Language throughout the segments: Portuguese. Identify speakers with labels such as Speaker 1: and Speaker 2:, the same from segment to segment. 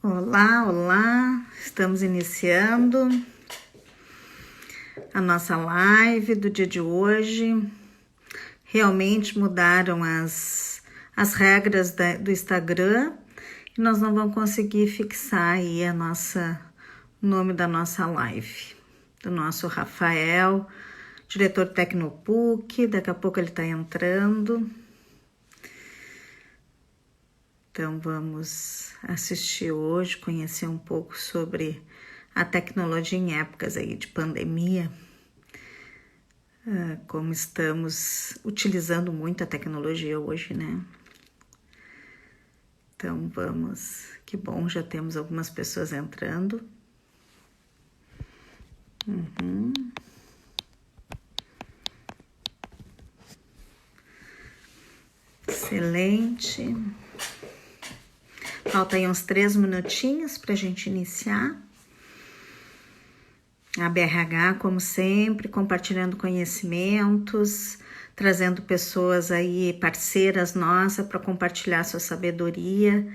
Speaker 1: Olá, olá! Estamos iniciando a nossa live do dia de hoje. Realmente mudaram as regras do Instagram e nós não vamos conseguir fixar aí o nome da nossa live. Do nosso Rafael, diretor Tecnopuc, daqui a pouco ele está entrando. Então vamos assistir hoje, conhecer um pouco sobre a tecnologia em épocas aí de pandemia, como estamos utilizando muito a tecnologia hoje, né? Então vamos, que bom, já temos algumas pessoas entrando. Excelente. Falta aí uns 3 minutinhos para a gente iniciar. A BRH, como sempre, compartilhando conhecimentos, trazendo pessoas aí, parceiras nossas, para compartilhar sua sabedoria.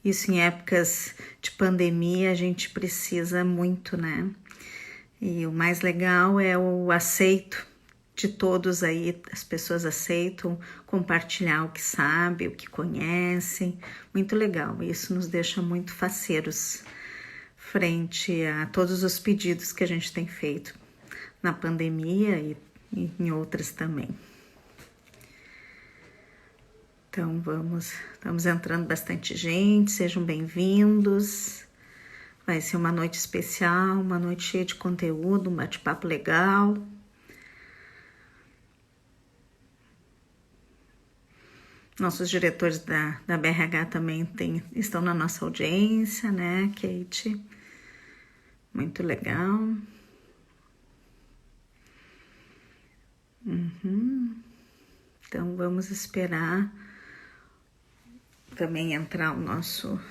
Speaker 1: Isso em épocas de pandemia a gente precisa muito, né? E o mais legal é o aceito de todos aí, as pessoas aceitam compartilhar o que sabe, o que conhecem. Muito legal, isso nos deixa muito faceiros frente a todos os pedidos que a gente tem feito na pandemia e em outras também. Então estamos entrando bastante gente, sejam bem-vindos. Vai ser uma noite especial, uma noite cheia de conteúdo, um bate-papo legal. Nossos diretores da BRH também estão na nossa audiência, né, Kate? Muito legal. Então vamos esperar também entrar o nosso...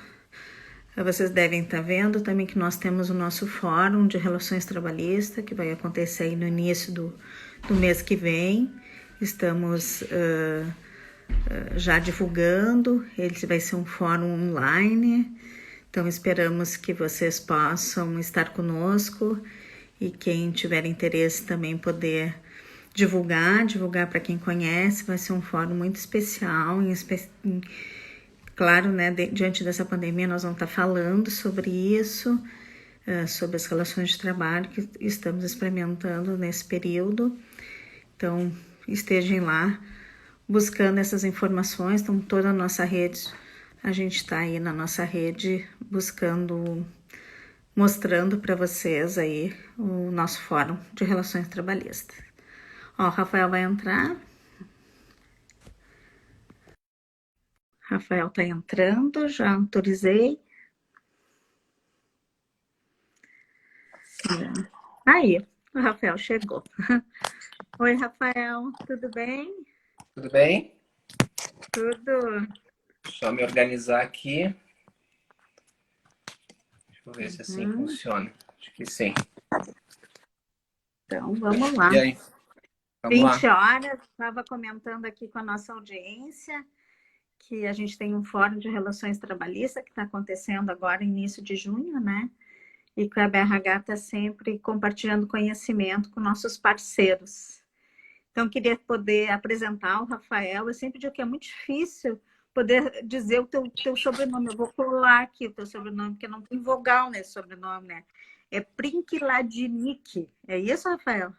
Speaker 1: Vocês devem estar vendo também que nós temos o nosso fórum de relações trabalhistas, que vai acontecer aí no início do mês que vem. Estamos já divulgando, ele vai ser um fórum online, então esperamos que vocês possam estar conosco e quem tiver interesse também poder divulgar para quem conhece. Vai ser um fórum muito especial, claro, né, diante dessa pandemia nós vamos estar falando sobre isso, sobre as relações de trabalho que estamos experimentando nesse período. Então estejam lá buscando essas informações. Então toda a nossa rede, a gente está aí na nossa rede buscando, mostrando para vocês aí o nosso fórum de relações trabalhistas. Ó, o Rafael vai entrar. Rafael tá entrando, já autorizei. Aí, o Rafael chegou. Oi, Rafael, tudo bem?
Speaker 2: Tudo bem?
Speaker 1: Tudo.
Speaker 2: Só me organizar aqui. Deixa eu ver se assim funciona. Acho que sim.
Speaker 1: Então, vamos lá.
Speaker 2: E aí? Vamos
Speaker 1: 20
Speaker 2: lá.
Speaker 1: horas, estava comentando aqui com a nossa audiência que a gente tem um fórum de relações trabalhistas que está acontecendo agora, início de junho, né? E que a BRH está sempre compartilhando conhecimento com nossos parceiros. Então, queria poder apresentar o Rafael. Eu sempre digo que é muito difícil poder dizer o teu sobrenome. Eu vou colar aqui o teu sobrenome, porque não tem vogal nesse sobrenome, né? É Prinkladnik. É isso, Rafael?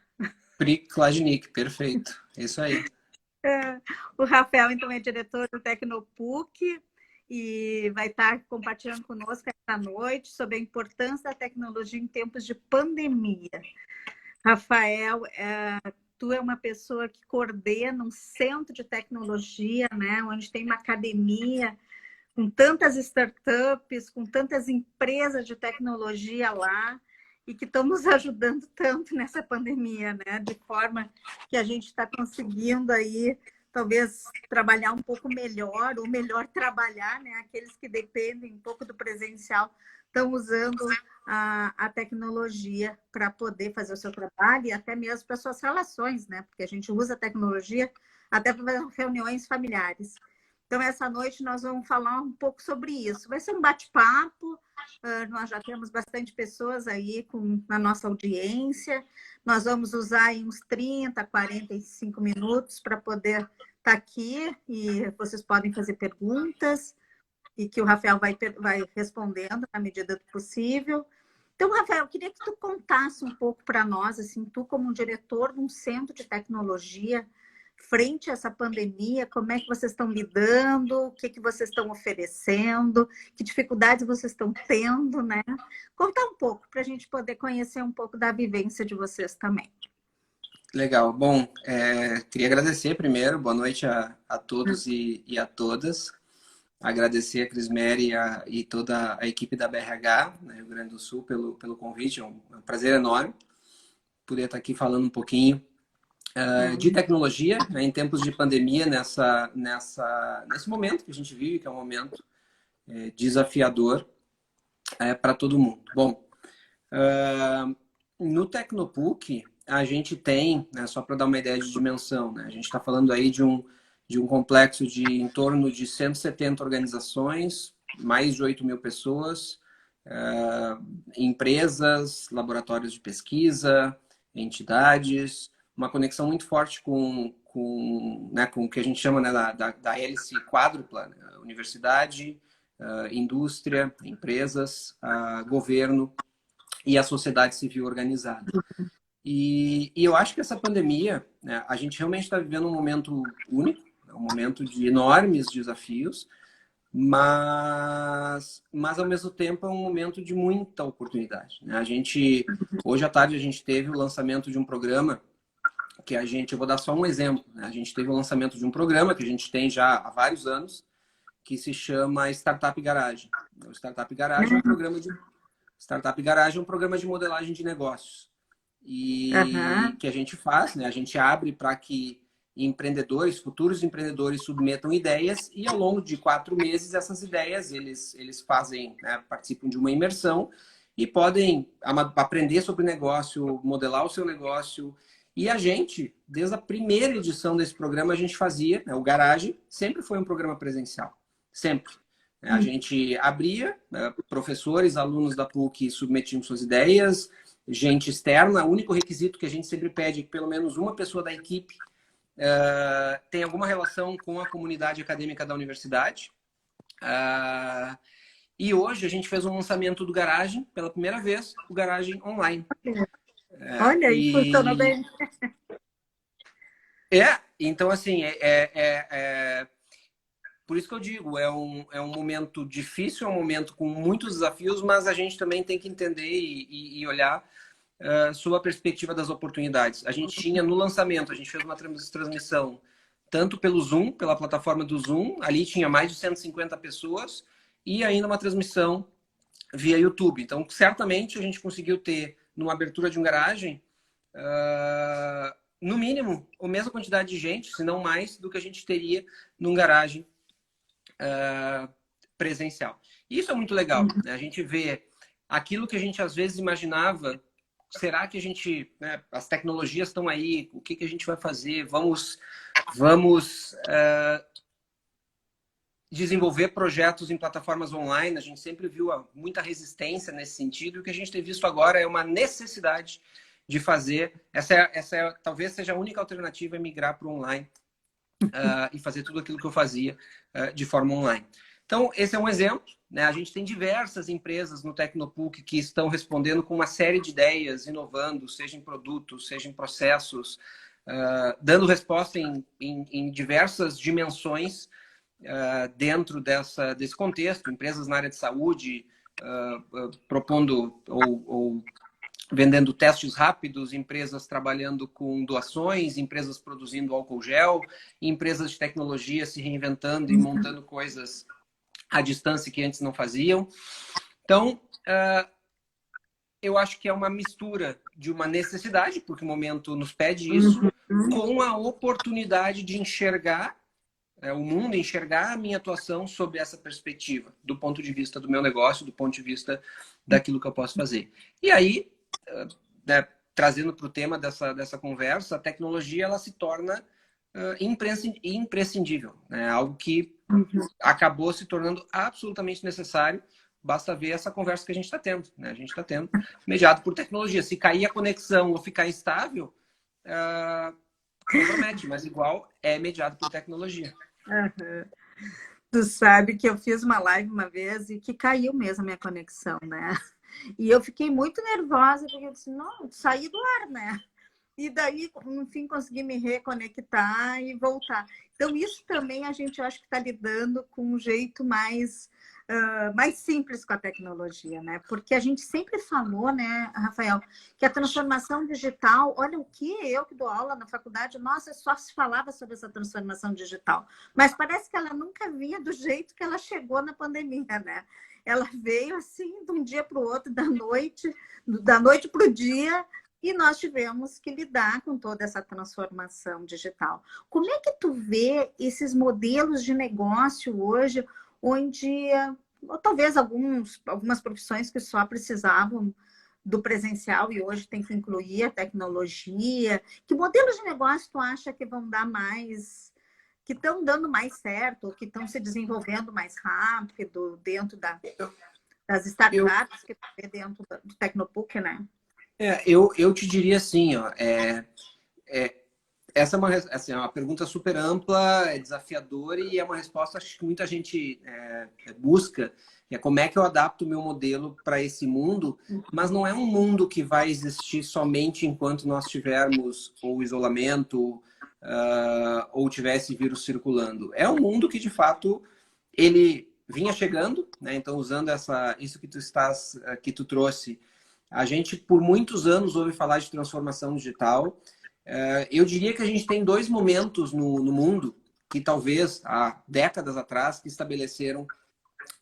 Speaker 2: Priklajnik, perfeito. Isso aí.
Speaker 1: O Rafael, então, é diretor do Tecnopuc e vai estar compartilhando conosco esta noite sobre a importância da tecnologia em tempos de pandemia. Rafael, tu é uma pessoa que coordena um centro de tecnologia, né, onde tem uma academia com tantas startups, com tantas empresas de tecnologia lá, e que estão nos ajudando tanto nessa pandemia, né? De forma que a gente está conseguindo aí, talvez, trabalhar um pouco melhor, ou melhor trabalhar, né? Aqueles que dependem um pouco do presencial estão usando a tecnologia para poder fazer o seu trabalho e até mesmo para suas relações, né? Porque a gente usa a tecnologia até para reuniões familiares. Então, essa noite nós vamos falar um pouco sobre isso. Vai ser um bate-papo, nós já temos bastante pessoas aí na nossa audiência. Nós vamos usar aí uns 30, 45 minutos para poder estar aqui e vocês podem fazer perguntas e que o Rafael vai respondendo na medida do possível. Então, Rafael, eu queria que tu contasse um pouco para nós, assim, tu como um diretor de um centro de tecnologia, frente a essa pandemia, como é que vocês estão lidando, o que vocês estão oferecendo, que dificuldades vocês estão tendo, né? Contar um pouco para a gente poder conhecer um pouco da vivência de vocês também.
Speaker 2: Legal. Bom, queria agradecer primeiro, boa noite a todos e a todas. Agradecer a Crismeri e toda a equipe da BRH, né, Rio Grande do Sul, pelo convite. É um prazer enorme poder estar aqui falando um pouquinho de tecnologia, né, em tempos de pandemia, nesse momento que a gente vive, que é um momento desafiador para todo mundo. Bom, no Tecnopuc, a gente tem, né, só para dar uma ideia de dimensão, né, a gente está falando aí de um complexo de em torno de 170 organizações, mais de 8 mil pessoas, empresas, laboratórios de pesquisa, entidades, uma conexão muito forte com o que a gente chama, né, da hélice quádrupla, né? Universidade, indústria, empresas, governo e a sociedade civil organizada. E eu acho que essa pandemia, né, a gente realmente está vivendo um momento único, um momento de enormes desafios, mas ao mesmo tempo é um momento de muita oportunidade, né? Hoje à tarde a gente teve o lançamento de um programa que eu vou dar só um exemplo, né? A gente teve o lançamento de um programa que a gente tem já há vários anos, que se chama Startup Garage. O Startup Garage é um programa de modelagem de negócios. E que a gente faz, né? A gente abre para que futuros empreendedores submetam ideias e ao longo de 4 meses essas ideias eles fazem, né, participam de uma imersão e podem aprender sobre o negócio, modelar o seu negócio. E a gente, desde a primeira edição desse programa, a gente fazia, né, o Garage sempre foi um programa presencial, sempre. A gente abria, né, professores, alunos da PUC submetiam suas ideias, gente externa. O único requisito que a gente sempre pede é que pelo menos uma pessoa da equipe tenha alguma relação com a comunidade acadêmica da universidade. E hoje a gente fez um lançamento do Garage, pela primeira vez, o Garage online.
Speaker 1: Olha, e funcionou bem.
Speaker 2: Então assim, por isso que eu digo, é um momento difícil, é um momento com muitos desafios, mas a gente também tem que entender e olhar sob a perspectiva das oportunidades. A gente tinha no lançamento, a gente fez uma transmissão tanto pelo Zoom, pela plataforma do Zoom, ali tinha mais de 150 pessoas, e ainda uma transmissão via YouTube. Então, certamente a gente conseguiu ter, numa abertura de um garagem, no mínimo, a mesma quantidade de gente, se não mais, do que a gente teria num garagem presencial. E isso é muito legal, né? A gente vê aquilo que a gente às vezes imaginava. Será que a gente, né, as tecnologias estão aí? O que a gente vai fazer? Vamos desenvolver projetos em plataformas online. A gente sempre viu muita resistência nesse sentido. E o que a gente tem visto agora é uma necessidade de fazer. Talvez seja a única alternativa, é migrar para o online e fazer tudo aquilo que eu fazia de forma online. Então, esse é um exemplo, né? A gente tem diversas empresas no Tecnopuc que estão respondendo com uma série de ideias, inovando, seja em produtos, seja em processos, dando resposta em diversas dimensões dentro desse contexto. Empresas na área de saúde propondo ou vendendo testes rápidos, empresas trabalhando com doações, empresas produzindo álcool gel, empresas de tecnologia se reinventando e montando coisas à distância que antes não faziam. Então, eu acho que é uma mistura de uma necessidade, porque o momento nos pede isso, com a oportunidade de enxergar o mundo, enxergar a minha atuação sob essa perspectiva, do ponto de vista do meu negócio, do ponto de vista daquilo que eu posso fazer. E aí, né, trazendo para o tema dessa conversa, a tecnologia ela se torna imprescindível, né? Algo que acabou se tornando absolutamente necessário. Basta ver essa conversa que a gente está tendo, né? A gente está tendo mediado por tecnologia. Se cair a conexão ou ficar instável, compromete, mas igual é mediado por tecnologia.
Speaker 1: Uhum. Tu sabe que eu fiz uma live uma vez e que caiu mesmo a minha conexão, né? E eu fiquei muito nervosa, porque eu disse, não, saí do ar, né? E daí, no fim, consegui me reconectar e voltar. Então, isso também a gente acho que está lidando com um jeito mais simples com a tecnologia, né? Porque a gente sempre falou, né, Rafael, que a transformação digital, olha o que eu que dou aula na faculdade, nossa, só se falava sobre essa transformação digital. Mas parece que ela nunca vinha do jeito que ela chegou na pandemia, né? Ela veio assim de um dia para o outro, da noite para o dia, e nós tivemos que lidar com toda essa transformação digital. Como é que tu vê esses modelos de negócio hoje, onde ou talvez algumas profissões que só precisavam do presencial e hoje tem que incluir a tecnologia? Que modelos de negócio tu acha que vão dar mais, que estão dando mais certo, que estão se desenvolvendo mais rápido dentro das startups que tu vê dentro do Tecnopuc, né?
Speaker 2: Eu te diria assim, ó, essa é uma pergunta super ampla, é desafiadora e é uma resposta acho que muita gente busca, que é como é que eu adapto o meu modelo para esse mundo, mas não é um mundo que vai existir somente enquanto nós tivermos ou isolamento ou tivesse vírus circulando. É um mundo que, de fato, ele vinha chegando, né? Então, usando isso que tu trouxe, a gente, por muitos anos, ouve falar de transformação digital. Eu diria que a gente tem dois momentos no mundo que talvez há décadas atrás que estabeleceram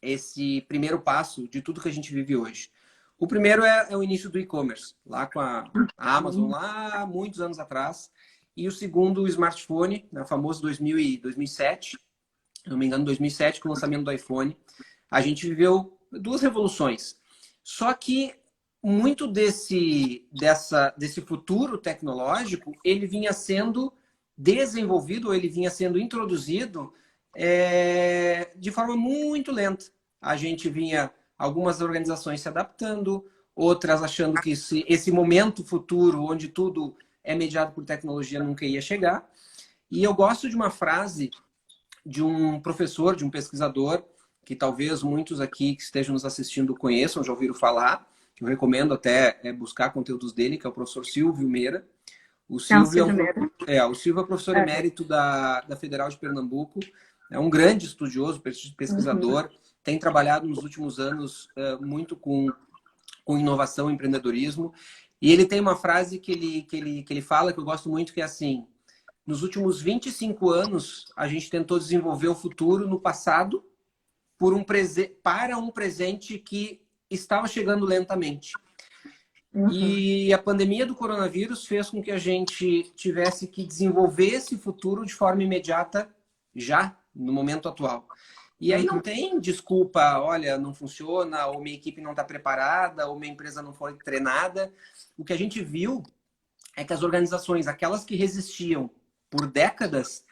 Speaker 2: esse primeiro passo de tudo que a gente vive hoje. O primeiro é o início do e-commerce, lá com a Amazon, lá muitos anos atrás. E o segundo, o smartphone, né, famoso 2007, se não me engano, 2007, com o lançamento do iPhone. A gente viveu duas revoluções. Só que muito desse futuro tecnológico, ele vinha sendo desenvolvido, ele vinha sendo introduzido de forma muito lenta. A gente vinha, algumas organizações se adaptando, outras achando que esse momento futuro, onde tudo é mediado por tecnologia, nunca ia chegar. E eu gosto de uma frase de um professor, de um pesquisador, que talvez muitos aqui que estejam nos assistindo conheçam, já ouviram falar, que eu recomendo até buscar conteúdos dele, que é o professor Silvio Meira. O Silvio o Silvio é professor emérito da Federal de Pernambuco, é um grande estudioso, pesquisador, tem trabalhado nos últimos anos muito com inovação e empreendedorismo. E ele tem uma frase que ele fala, que eu gosto muito, que é assim: nos últimos 25 anos, a gente tentou desenvolver o futuro no passado para um presente que estava chegando lentamente. E a pandemia do coronavírus fez com que a gente tivesse que desenvolver esse futuro de forma imediata, já no momento atual. E aí não tem desculpa, olha, não funciona, ou minha equipe não está preparada, ou minha empresa não foi treinada. O que a gente viu é que as organizações, aquelas que resistiam por décadas,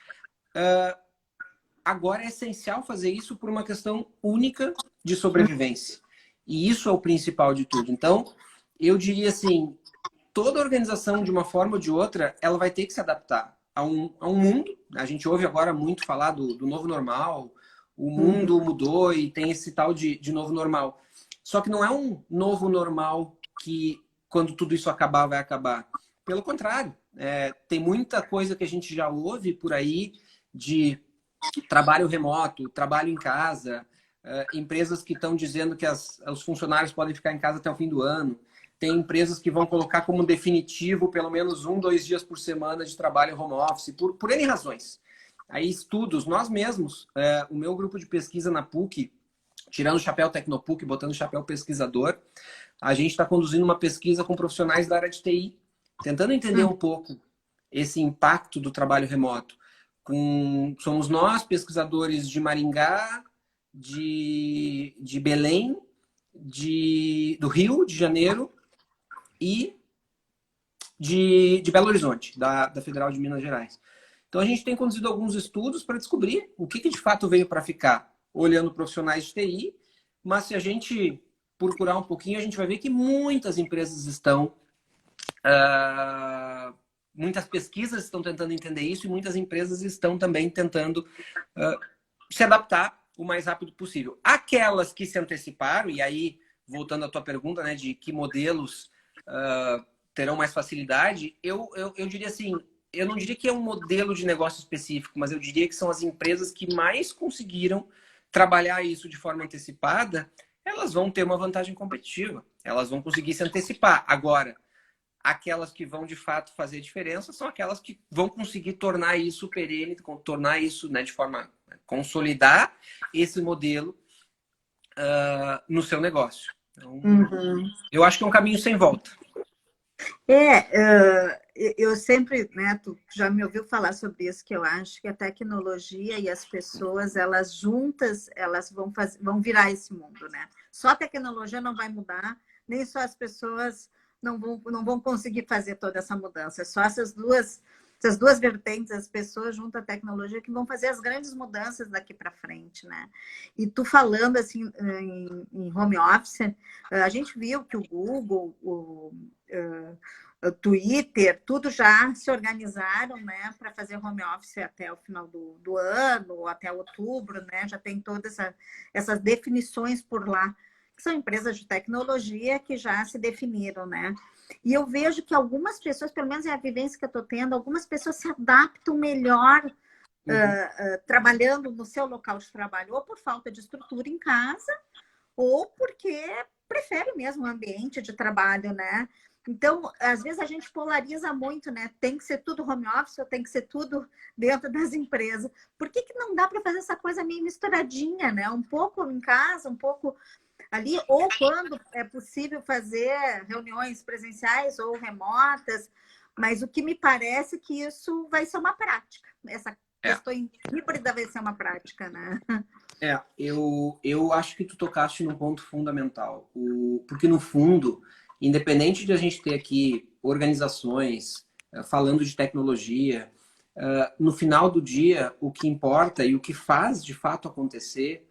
Speaker 2: agora é essencial fazer isso por uma questão única de sobrevivência. E isso é o principal de tudo. Então, eu diria assim, toda organização, de uma forma ou de outra, ela vai ter que se adaptar a um mundo. A gente ouve agora muito falar do novo normal, o mundo mudou e tem esse tal de novo normal. Só que não é um novo normal que, quando tudo isso acabar, vai acabar. Pelo contrário, tem muita coisa que a gente já ouve por aí de trabalho remoto, trabalho em casa, empresas que estão dizendo que os funcionários podem ficar em casa até o fim do ano. Tem empresas que vão colocar como definitivo pelo menos 1, 2 dias por semana de trabalho home office, por N razões. Aí estudos, nós mesmos, o meu grupo de pesquisa na PUC, tirando o chapéu Tecnopuc, botando o chapéu pesquisador, a gente está conduzindo uma pesquisa com profissionais da área de TI, tentando entender um pouco esse impacto do trabalho remoto. Somos nós, pesquisadores de Maringá, de Belém, do Rio de Janeiro e de Belo Horizonte, da Federal de Minas Gerais. Então, a gente tem conduzido alguns estudos para descobrir o que de fato veio para ficar, olhando profissionais de TI, mas se a gente procurar um pouquinho, a gente vai ver que muitas empresas estão... muitas pesquisas estão tentando entender isso e muitas empresas estão também tentando se adaptar o mais rápido possível. Aquelas que se anteciparam, e aí, voltando à tua pergunta, né, de que modelos terão mais facilidade, eu diria assim, eu não diria que é um modelo de negócio específico, mas eu diria que são as empresas que mais conseguiram trabalhar isso de forma antecipada, elas vão ter uma vantagem competitiva. Elas vão conseguir se antecipar. Agora, aquelas que vão de fato fazer diferença são aquelas que vão conseguir tornar isso perene, tornar isso, né, de forma consolidar esse modelo no seu negócio. Então, eu acho que é um caminho sem volta.
Speaker 1: Eu sempre, né, tu já me ouviu falar sobre isso, que eu acho que a tecnologia e as pessoas, elas juntas, elas vão virar esse mundo, né? Só a tecnologia não vai mudar, nem só as pessoas não vão conseguir fazer toda essa mudança. É só essas duas vertentes, as pessoas junto à tecnologia, que vão fazer as grandes mudanças daqui para frente, né? E tu falando assim em home office, a gente viu que o Google, o Twitter, tudo já se organizaram, né, para fazer home office até o final do ano, ou até outubro, né? Já tem todas essas definições por lá. São empresas de tecnologia que já se definiram, né? E eu vejo que algumas pessoas, pelo menos é a vivência que eu estou tendo, algumas pessoas se adaptam melhor trabalhando no seu local de trabalho, ou por falta de estrutura em casa, ou porque prefere mesmo o ambiente de trabalho, né? Então, às vezes a gente polariza muito, né? Tem que ser tudo home office ou tem que ser tudo dentro das empresas. Por que não dá para fazer essa coisa meio misturadinha, né? Um pouco em casa, um pouco ali, ou quando é possível fazer reuniões presenciais ou remotas, mas o que me parece é que isso vai ser uma prática. Essa questão híbrida vai ser uma prática, né?
Speaker 2: Eu acho que tu tocaste num ponto fundamental. Porque, no fundo, independente de a gente ter aqui organizações falando de tecnologia, no final do dia, o que importa e o que faz de fato acontecer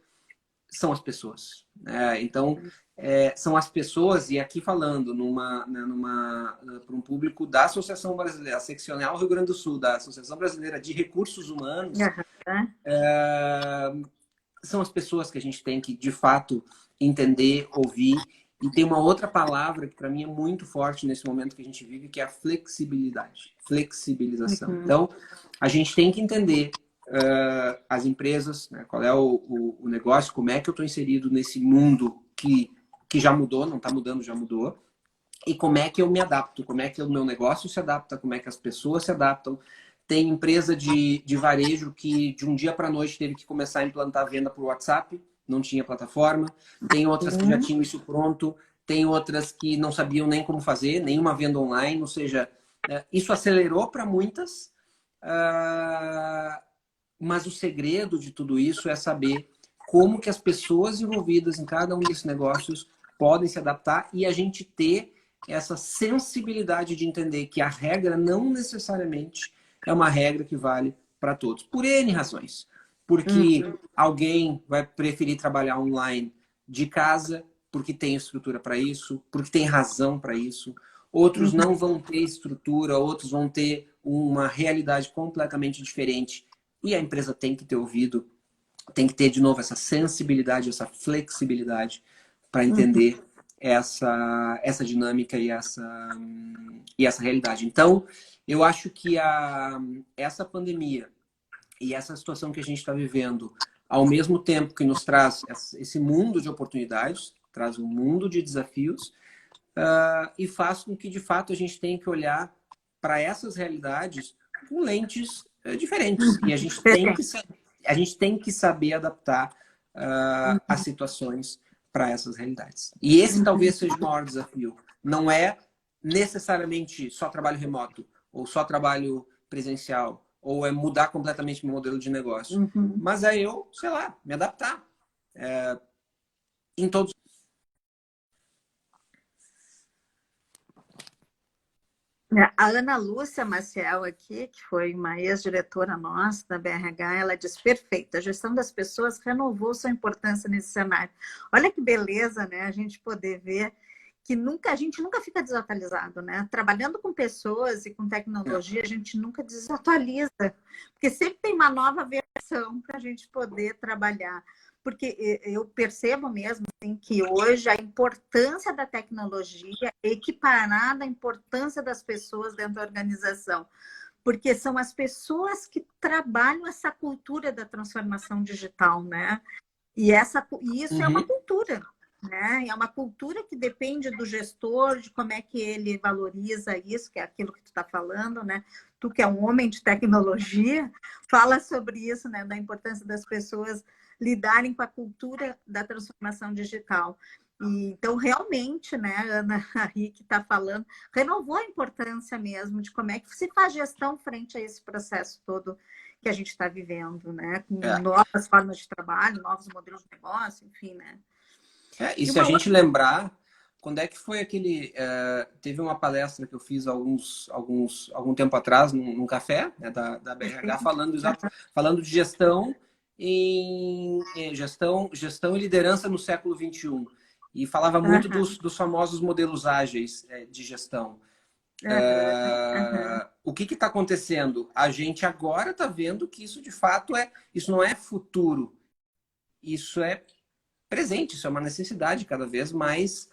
Speaker 2: são as pessoas. Então, são as pessoas, e aqui falando para um público da Associação Brasileira, a Seccional Rio Grande do Sul, da Associação Brasileira de Recursos Humanos, são as pessoas que a gente tem que, de fato, entender, ouvir. E tem uma outra palavra que, para mim, é muito forte nesse momento que a gente vive, que é a flexibilidade. Flexibilização. Então, a gente tem que entender as empresas, né, qual é o negócio, como é que eu estou inserido nesse mundo que já mudou, não está mudando, já mudou. E como é que eu me adapto, como é que o meu negócio se adapta, como é que as pessoas se adaptam. Tem empresa de varejo que de um dia para a noite teve que começar a implantar a venda por WhatsApp, não tinha plataforma. Tem outras que já tinham isso pronto. Tem outras que não sabiam nem como fazer, nenhuma venda online. Ou seja, isso acelerou para muitas. Mas o segredo de tudo isso é saber como que as pessoas envolvidas em cada um desses negócios podem se adaptar e a gente ter essa sensibilidade de entender que a regra não necessariamente é uma regra que vale para todos, por N razões. Porque alguém vai preferir trabalhar online de casa, porque tem estrutura para isso, porque tem razão para isso. Outros não vão ter estrutura, outros vão ter uma realidade completamente diferente. E a empresa tem que ter ouvido, tem que ter, de novo, essa sensibilidade, essa flexibilidade para entender essa dinâmica e essa realidade. Então, eu acho que essa pandemia e essa situação que a gente está vivendo, ao mesmo tempo que nos traz esse mundo de oportunidades, traz um mundo de desafios, e faz com que, de fato, a gente tenha que olhar para essas realidades com lentes diferentes. E a gente tem que saber adaptar as situações para essas realidades. E esse talvez seja o maior desafio. Não é necessariamente só trabalho remoto, ou só trabalho presencial, ou é mudar completamente meu modelo de negócio. Mas é eu, sei lá, me adaptar em todos
Speaker 1: A Ana Lúcia Maciel aqui, que foi uma ex-diretora nossa da BRH, ela diz, perfeito, a gestão das pessoas renovou sua importância nesse cenário. Olha que beleza, né? A gente poder ver que a gente nunca fica desatualizado, né? Trabalhando com pessoas e com
Speaker 2: É.
Speaker 1: tecnologia, a gente nunca desatualiza, porque sempre tem uma nova versão para a gente poder trabalhar. Porque eu percebo mesmo assim, que hoje a importância da tecnologia é equiparada à importância das pessoas dentro da organização, porque são as pessoas que trabalham essa cultura da transformação digital, né? E isso é uma
Speaker 2: Uhum.
Speaker 1: cultura, né? É uma cultura que depende do gestor, de como é que ele valoriza isso, que é aquilo que tu está falando, né? Tu que é um homem de tecnologia, fala sobre isso, né? Da importância das pessoas lidarem com a cultura da transformação digital. E, então, realmente, né, Ana aí que está falando, renovou a importância mesmo de como é que se faz gestão frente a esse processo todo que a gente está vivendo, né? Com
Speaker 2: É.
Speaker 1: novas formas de trabalho, novos modelos de negócio, enfim, né?
Speaker 2: É, e
Speaker 1: E
Speaker 2: se a
Speaker 1: uma
Speaker 2: gente
Speaker 1: outra.
Speaker 2: lembrar, quando é que foi aquele. Teve uma palestra que eu fiz algum tempo atrás, num café, né, da BRH, falando de gestão gestão e liderança no século XXI. E falava muito
Speaker 1: Aham,
Speaker 2: dos famosos modelos ágeis, de gestão.
Speaker 1: aham, aham.
Speaker 2: O que está acontecendo? A gente agora está vendo que isso de fato isso não é futuro, isso é presente, isso é uma necessidade cada vez mais,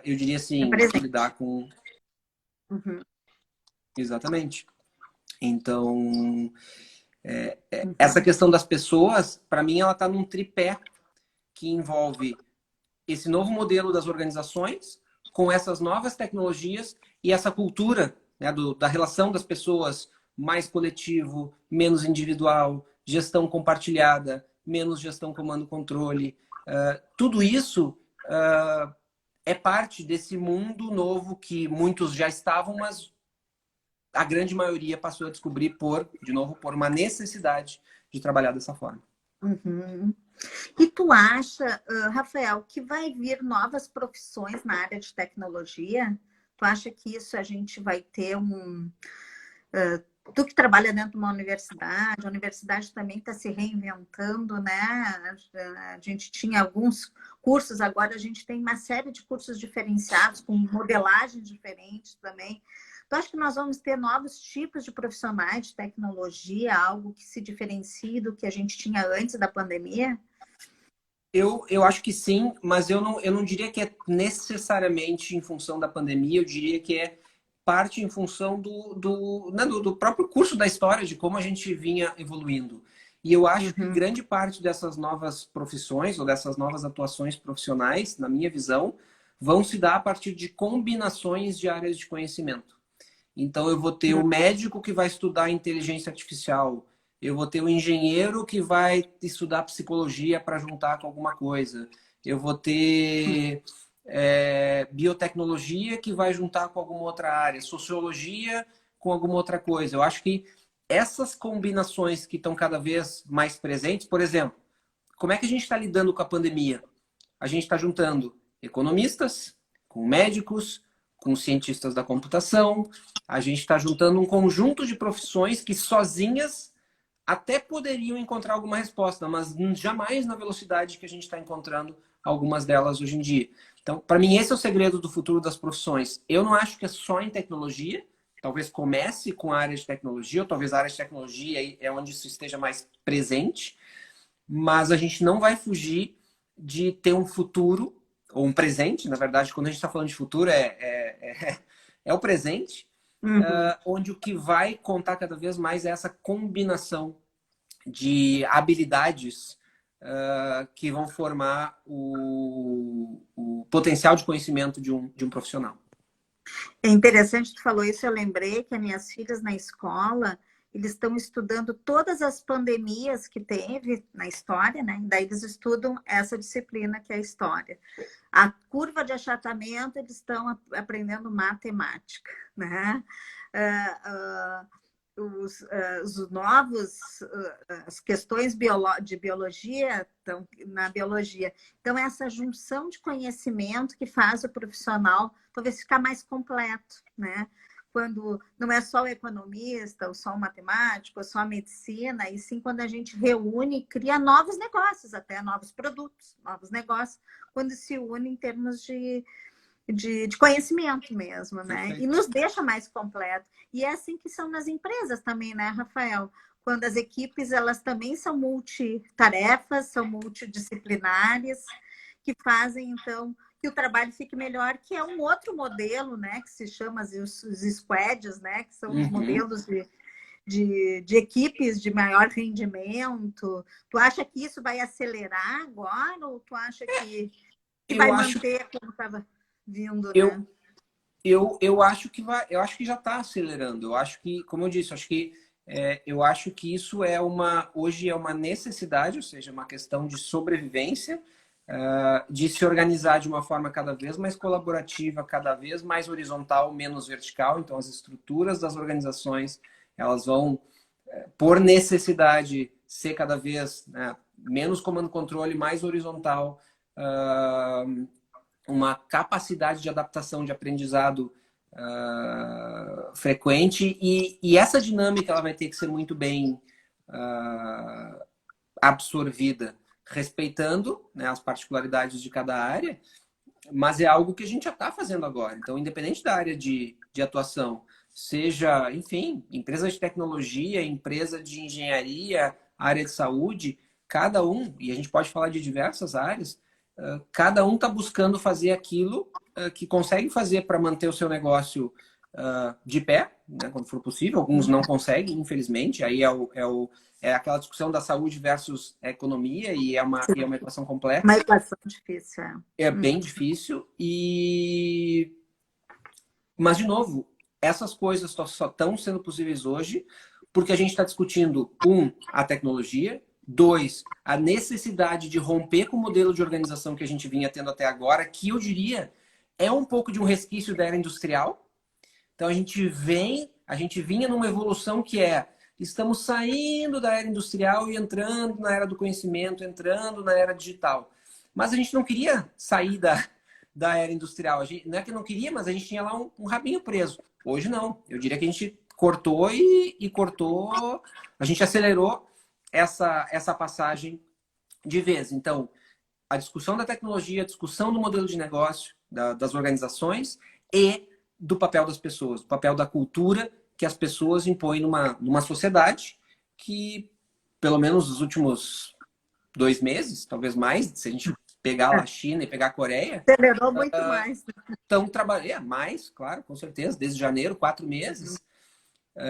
Speaker 2: eu diria
Speaker 1: É
Speaker 2: assim, de
Speaker 1: presente.
Speaker 2: lidar com.
Speaker 1: Uhum,
Speaker 2: Exatamente. Então, essa
Speaker 1: uhum,
Speaker 2: questão das pessoas, para mim, ela está num tripé que envolve esse novo modelo das organizações com essas novas tecnologias e essa cultura, né, da relação das pessoas mais coletivo, menos individual, gestão compartilhada, menos gestão comando-controle. Tudo isso é parte desse mundo novo que muitos já estavam, mas a grande maioria passou a descobrir de novo, por uma necessidade de trabalhar dessa forma.
Speaker 1: uhum. E tu acha, Rafael, que vai vir novas profissões na área de tecnologia? Tu acha que isso a gente vai ter um. Tu que trabalha dentro de uma universidade, a universidade também está se reinventando, né? A gente tinha alguns cursos, agora a gente tem uma série de cursos diferenciados, com modelagens diferentes também. Tu acha que nós vamos ter novos tipos de profissionais de tecnologia, algo que se diferencie do que a gente tinha antes da pandemia?
Speaker 2: Eu acho que sim, mas eu não diria que é necessariamente em função da pandemia, eu diria que é parte em função né, do próprio curso da história, de como a gente vinha evoluindo. E eu acho que
Speaker 1: Uhum,
Speaker 2: grande parte dessas novas profissões ou dessas novas atuações profissionais, na minha visão, vão se dar a partir de combinações de áreas de conhecimento. Então, eu vou ter o médico que vai estudar inteligência artificial, eu vou ter o engenheiro que vai estudar psicologia para juntar com alguma coisa, eu vou ter biotecnologia que vai juntar com alguma outra área, sociologia com alguma outra coisa. Eu acho que essas combinações que estão cada vez mais presentes, por exemplo, como é que a gente está lidando com a pandemia? A gente está juntando economistas com médicos, com cientistas da computação, a gente está juntando um conjunto de profissões que sozinhas até poderiam encontrar alguma resposta, mas jamais na velocidade que a gente está encontrando algumas delas hoje em dia. Então, para mim, esse é o segredo do futuro das profissões. Eu não acho que é só em tecnologia, talvez comece com a área de tecnologia, ou talvez a área de tecnologia é onde isso esteja mais presente, mas a gente não vai fugir de ter um futuro, ou um presente, na verdade, quando a gente está falando de futuro, é o presente,
Speaker 1: uhum.
Speaker 2: onde o que vai contar cada vez mais é essa combinação de habilidades que vão formar o potencial de conhecimento de um profissional.
Speaker 1: É interessante, tu falou isso, eu lembrei que as minhas filhas na escola, eles estão estudando todas as pandemias que teve na história, né? Daí eles estudam essa disciplina que é a história. A curva de achatamento, eles estão aprendendo matemática, né? Uh, os novos, as questões de biologia estão na biologia. Então, essa junção de conhecimento que faz o profissional talvez ficar mais completo, né? quando não é só o economista, ou só o matemático, ou só a medicina, e sim quando a gente reúne e cria novos negócios, até novos produtos, novos negócios, quando se une em termos de conhecimento mesmo, né?
Speaker 2: Perfeito.
Speaker 1: E nos deixa mais completo. E é assim que são nas empresas também, né, Rafael? Quando as equipes, elas também são multitarefas, são multidisciplinares, que fazem, então, que o trabalho fique melhor, que é um outro modelo, né, que se chama os squads, né, que são os modelos de equipes de maior rendimento. Tu acha que isso vai acelerar agora ou tu acha que vai manter como estava vindo, né?
Speaker 2: Eu acho que vai, eu acho que já está acelerando. Eu acho que, como eu disse, eu acho que isso hoje é uma necessidade, ou seja, uma questão de sobrevivência, de se organizar de uma forma cada vez mais colaborativa, cada vez mais horizontal, menos vertical. Então, as estruturas das organizações, elas vão, por necessidade, ser cada vez, né, menos comando-controle, mais horizontal, uma capacidade de adaptação, de aprendizado frequente, e essa dinâmica ela vai ter que ser muito bem absorvida, respeitando, né, as particularidades de cada área, mas é algo que a gente já está fazendo agora. Então, independente da área de atuação, seja, enfim, empresa de tecnologia, empresa de engenharia, área de saúde, cada um, e a gente pode falar de diversas áreas, cada um está buscando fazer aquilo que consegue fazer para manter o seu negócio de pé, né, quando for possível. Alguns não conseguem, infelizmente. Aí é aquela discussão da saúde versus a economia, e é uma equação complexa.
Speaker 1: Uma equação difícil.
Speaker 2: É bem difícil. Mas, de novo, essas coisas só estão sendo possíveis hoje porque a gente está discutindo, a tecnologia, 2, a necessidade de romper com o modelo de organização que a gente vinha tendo até agora, que eu diria é um pouco de um resquício da era industrial. Então a gente vinha numa evolução que estamos saindo da era industrial e entrando na era do conhecimento, entrando na era digital. Mas a gente não queria sair da era industrial. Não é que não queria, mas a gente tinha lá um rabinho preso. Hoje não. Eu diria que a gente cortou e cortou, a gente acelerou essa passagem de vez. Então, a discussão da tecnologia, a discussão do modelo de negócio das organizações e do papel das pessoas, do papel da cultura que as pessoas impõem numa sociedade que, pelo menos nos últimos 2 meses, talvez mais, se a gente pegar lá a China e pegar a Coreia...
Speaker 1: Acelerou muito mais.
Speaker 2: Estão trabalhando, mais, claro, com certeza, desde janeiro, 4 meses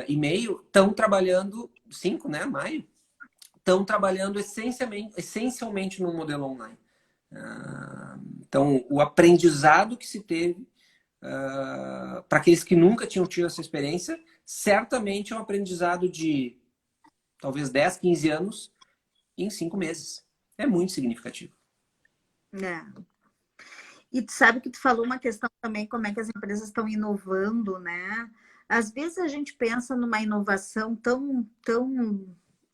Speaker 2: e meio, estão trabalhando, 5, né, maio, estão trabalhando essencialmente no modelo online. Então, o aprendizado que se teve para aqueles que nunca tinham tido essa experiência, certamente é um aprendizado de talvez 10, 15 anos em 5 meses. É muito significativo.
Speaker 1: E tu sabe que tu falou uma questão também, como é que as empresas estão inovando, né? Às vezes a gente pensa numa inovação tão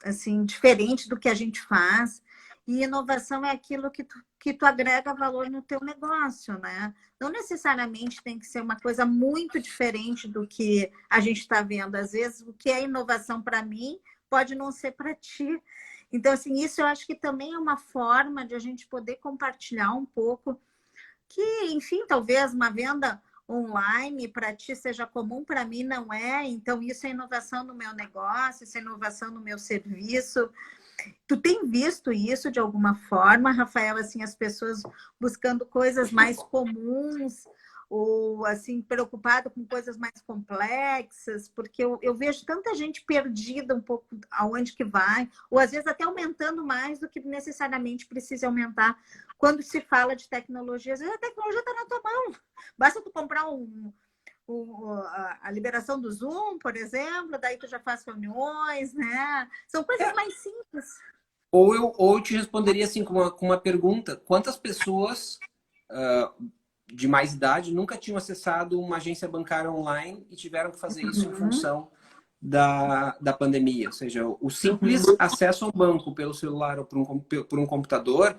Speaker 1: assim, diferente do que a gente faz, e inovação é aquilo que tu agrega valor no teu negócio, né? Não necessariamente tem que ser uma coisa muito diferente do que a gente está vendo. Às vezes, o que é inovação para mim pode não ser para ti. Então, assim, isso eu acho que também é uma forma de a gente poder compartilhar um pouco que, enfim, talvez uma venda online para ti seja comum, para mim não é. Então, isso é inovação no meu negócio, isso é inovação no meu serviço. Tu tem visto isso de alguma forma, Rafael, assim, as pessoas buscando coisas mais comuns ou, assim, preocupado com coisas mais complexas? Porque eu vejo tanta gente perdida um pouco aonde que vai, ou às vezes até aumentando mais do que necessariamente precisa aumentar quando se fala de tecnologia. Às vezes a tecnologia está na tua mão. Basta tu comprar a liberação do Zoom, por exemplo, daí tu já faz reuniões, né? São coisas mais simples.
Speaker 2: Ou eu te responderia assim com uma pergunta: quantas pessoas de mais idade nunca tinham acessado uma agência bancária online e tiveram que fazer isso em função da pandemia? Ou seja, o simples acesso ao banco pelo celular ou por um computador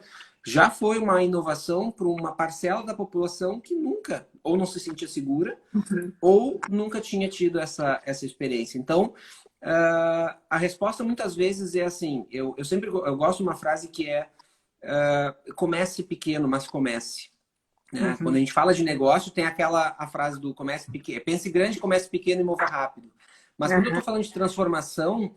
Speaker 2: já foi uma inovação para uma parcela da população que nunca, ou não se sentia segura, ou nunca tinha tido essa experiência. Então, a resposta muitas vezes é assim, eu gosto de uma frase que é comece pequeno, mas comece. Né? Quando a gente fala de negócio, tem a frase do comece pequeno, pense grande, comece pequeno e mova rápido. Mas quando eu estou falando de transformação,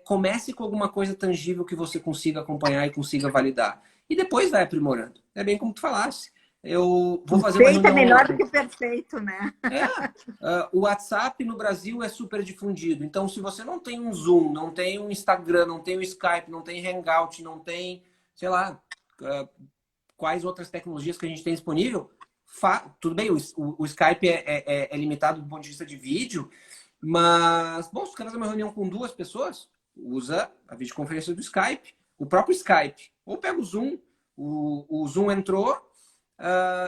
Speaker 2: comece com alguma coisa tangível que você consiga acompanhar e consiga validar. E depois vai aprimorando. É bem como tu falasse. Eu vou fazer uma
Speaker 1: Feito é
Speaker 2: reunião
Speaker 1: melhor do
Speaker 2: online.
Speaker 1: que perfeito, né?
Speaker 2: O WhatsApp no Brasil é super difundido. Então, se você não tem um Zoom, não tem um Instagram, não tem um Skype, não tem Hangout, não tem, sei lá, quais outras tecnologias que a gente tem disponível, tudo bem, o Skype é limitado do ponto de vista de vídeo, mas, bom, se você quer fazer uma reunião com 2 pessoas, usa a videoconferência do Skype, o próprio Skype. Ou pega o Zoom, o Zoom entrou,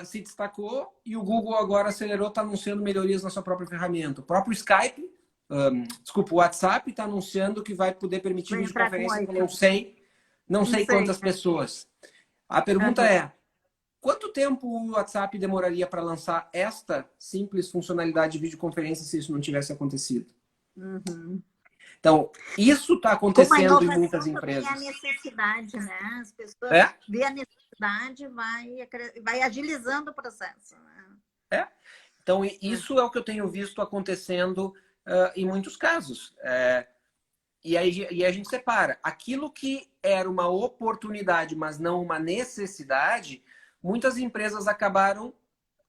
Speaker 2: se destacou e o Google agora acelerou, está anunciando melhorias na sua própria ferramenta. O próprio Skype, o WhatsApp está anunciando que vai poder permitir videoconferência com não sei quantas pessoas. A pergunta é, quanto tempo o WhatsApp demoraria para lançar esta simples funcionalidade de videoconferência se isso não tivesse acontecido? Então, isso está acontecendo em muitas empresas.
Speaker 1: Como a necessidade, né? As pessoas veem a necessidade e vai agilizando o processo. Né?
Speaker 2: Então, isso é o que eu tenho visto acontecendo em muitos casos. E aí a gente separa. Aquilo que era uma oportunidade, mas não uma necessidade, muitas empresas acabaram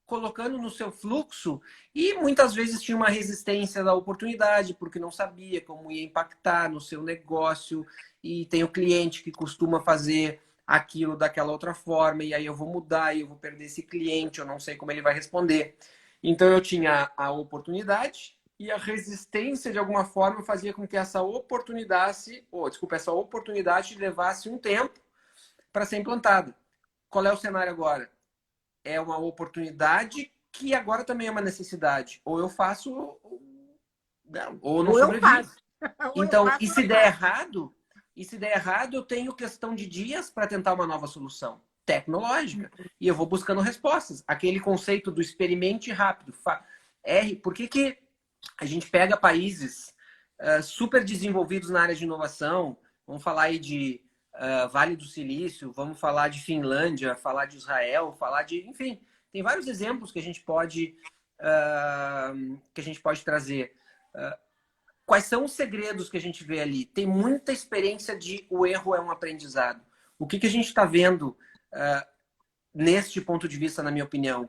Speaker 2: colocando no seu fluxo e muitas vezes tinha uma resistência da oportunidade, porque não sabia como ia impactar no seu negócio. E tem o cliente que costuma fazer aquilo daquela outra forma, e aí eu vou mudar, e eu vou perder esse cliente, eu não sei como ele vai responder. Então eu tinha a oportunidade e a resistência, de alguma forma, fazia com que essa oportunidade levasse um tempo para ser implantada. Qual é o cenário agora? É uma oportunidade que agora também é uma necessidade. Ou eu faço, ou não sobrevivo. Então, e se der errado, eu tenho questão de dias para tentar uma nova solução tecnológica. E eu vou buscando respostas. Aquele conceito do experimente rápido. Por que a gente pega países super desenvolvidos na área de inovação? Vamos falar aí de Vale do Silício, vamos falar de Finlândia, falar de Israel, enfim, tem vários exemplos que a gente pode trazer. Quais são os segredos que a gente vê ali? Tem muita experiência de o erro é um aprendizado. O que a gente está vendo neste ponto de vista, na minha opinião?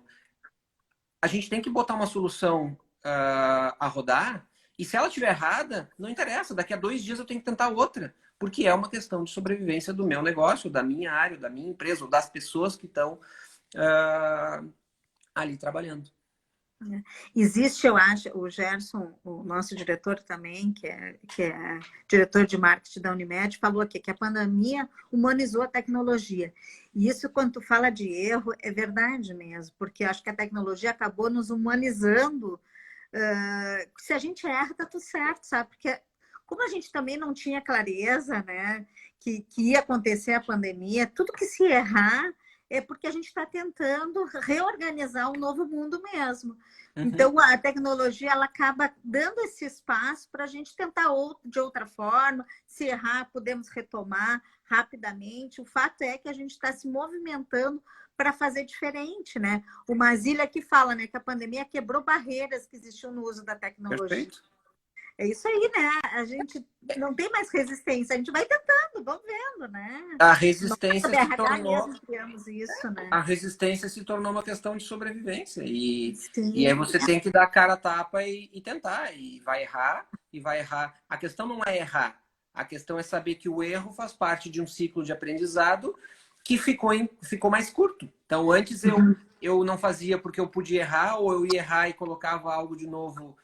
Speaker 2: A gente tem que botar uma solução a rodar e se ela estiver errada, não interessa. Daqui a 2 dias eu tenho que tentar outra. Porque é uma questão de sobrevivência do meu negócio, da minha área, da minha empresa, ou das pessoas que estão ali trabalhando.
Speaker 1: Existe, eu acho, o Gerson, o nosso diretor também, que é diretor de marketing da Unimed, falou aqui que a pandemia humanizou a tecnologia. E isso, quando tu fala de erro, é verdade mesmo, porque acho que a tecnologia acabou nos humanizando. Se a gente erra, tá tudo certo, sabe? Porque como a gente também não tinha clareza, né, que ia acontecer a pandemia, tudo que se errar é porque a gente está tentando reorganizar um novo mundo mesmo. Então, a tecnologia ela acaba dando esse espaço para a gente tentar de outra forma. Se errar, podemos retomar rapidamente. O fato é que a gente está se movimentando para fazer diferente, né? O Mazzilli que fala, né, que a pandemia quebrou barreiras que existiam no uso da tecnologia. Perfeito. É isso aí, né? A gente não tem mais resistência, a gente vai tentando, vamos vendo, né?
Speaker 2: A resistência se tornou...
Speaker 1: isso, né?
Speaker 2: A resistência se tornou uma questão de sobrevivência. E aí você tem que dar a cara a tapa e tentar. E vai errar, e vai errar. A questão não é errar. A questão é saber que o erro faz parte de um ciclo de aprendizado que ficou mais curto. Então, antes eu não fazia porque eu podia errar, ou eu ia errar e colocava algo de novo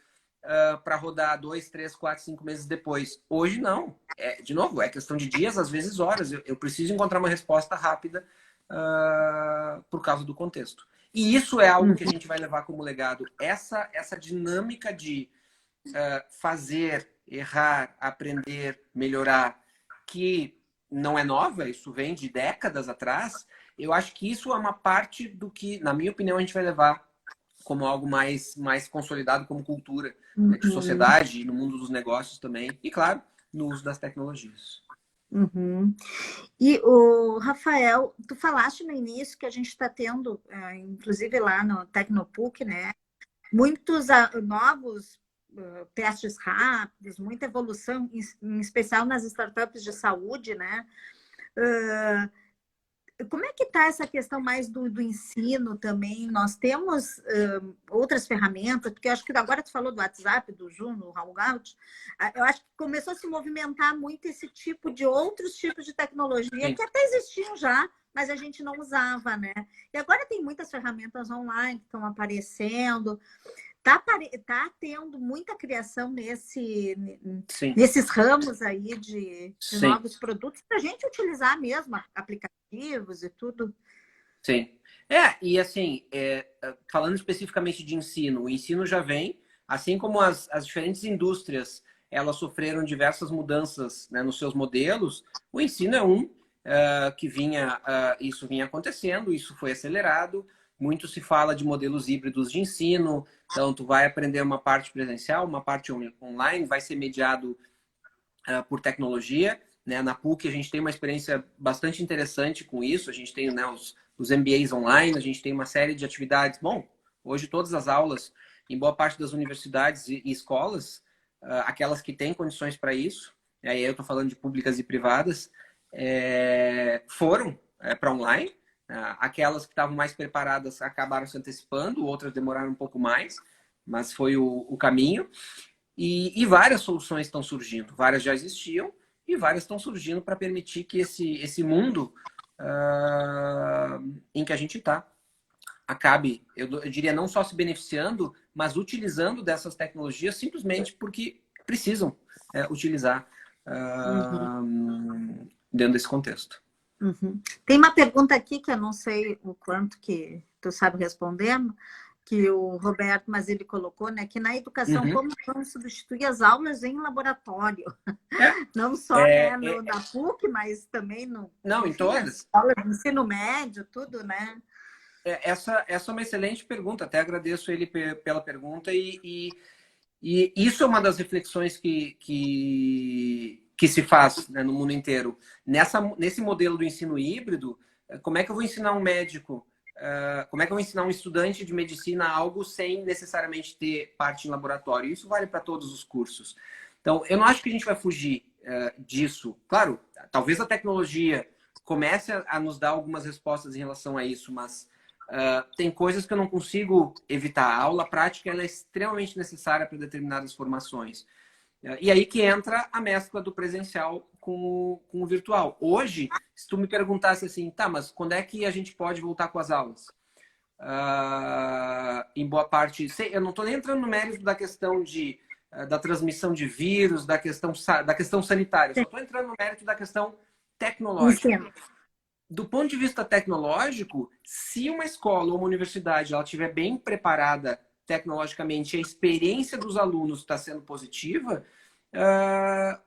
Speaker 2: para rodar 2, 3, 4, 5 meses depois. Hoje não. De novo, é questão de dias, às vezes horas. Eu preciso encontrar uma resposta rápida por causa do contexto. E isso é algo que a gente vai levar como legado. Essa dinâmica de fazer, errar, aprender, melhorar, que não é nova, isso vem de décadas atrás. Eu acho que isso é uma parte do que, na minha opinião, a gente vai levar como algo mais consolidado como cultura, né, de
Speaker 1: Uhum.
Speaker 2: sociedade, no mundo dos negócios também, e claro, no uso das tecnologias.
Speaker 1: Uhum. E o Rafael, tu falaste no início que a gente está tendo, inclusive lá no Tecnopuc, né, muitos novos testes rápidos, muita evolução, em especial nas startups de saúde, né? Como é que está essa questão mais do ensino também? Nós temos outras ferramentas, porque eu acho que agora tu falou do WhatsApp, do Zoom, do Hangout, eu acho que começou a se movimentar muito esse tipo de outros tipos de tecnologia
Speaker 2: Sim,
Speaker 1: que até existiam já, mas a gente não usava, né? E agora tem muitas ferramentas online que estão aparecendo. Tá tendo muita criação
Speaker 2: sim,
Speaker 1: nesses ramos aí de
Speaker 2: sim,
Speaker 1: novos produtos para a gente utilizar mesmo, aplicativos e tudo.
Speaker 2: sim. E assim, falando especificamente de ensino, o ensino já vem, assim como as diferentes indústrias, elas sofreram diversas mudanças, né, nos seus modelos, o ensino é que isso vinha acontecendo, isso foi acelerado. Muito se fala de modelos híbridos de ensino, então tu vai aprender uma parte presencial, uma parte online, vai ser mediado por tecnologia. Né? Na PUC a gente tem uma experiência bastante interessante com isso, a gente tem, né, os MBAs online, a gente tem uma série de atividades. Bom, hoje todas as aulas, em boa parte das universidades e escolas, aquelas que têm condições para isso, aí eu estou falando de públicas e privadas, foram para online. Aquelas que estavam mais preparadas acabaram se antecipando, outras demoraram um pouco mais, mas foi o caminho. E várias soluções estão surgindo, várias já existiam e várias estão surgindo para permitir que esse mundo em que a gente está acabe, eu diria, não só se beneficiando, mas utilizando dessas tecnologias simplesmente porque precisam utilizar
Speaker 1: Uhum,
Speaker 2: dentro desse contexto.
Speaker 1: uhum. Tem uma pergunta aqui que eu não sei o quanto que tu sabe responder, que o Roberto Mazzilli colocou, né? Que na educação,
Speaker 2: Uhum.
Speaker 1: como vamos substituir as aulas em laboratório?
Speaker 2: É,
Speaker 1: Não só, né,
Speaker 2: é,
Speaker 1: na PUC, mas também
Speaker 2: não, em
Speaker 1: enfim, nas
Speaker 2: todas.
Speaker 1: escolas de ensino médio, tudo, né?
Speaker 2: Essa é uma excelente pergunta. Até agradeço ele pela pergunta e isso é uma das reflexões que se faz, né, no mundo inteiro. Nesse modelo do ensino híbrido, como é que eu vou ensinar um médico? Como é que eu vou ensinar um estudante de medicina algo sem necessariamente ter parte em laboratório? Isso vale para todos os cursos. Então, eu não acho que a gente vai fugir disso. Claro, talvez a tecnologia comece a nos dar algumas respostas em relação a isso, mas tem coisas que eu não consigo evitar. A aula prática ela é extremamente necessária para determinadas formações. E aí que entra a mescla do presencial com o virtual. Hoje, se tu me perguntasse assim, tá, mas quando é que a gente pode voltar com as aulas? Em boa parte, eu não estou nem entrando no mérito da questão da transmissão de vírus, da questão sanitária. Eu só estou entrando no mérito da questão tecnológica.
Speaker 1: Ensino.
Speaker 2: Do ponto de vista tecnológico, se uma escola ou uma universidade ela estiver bem preparada tecnologicamente, a experiência dos alunos está sendo positiva,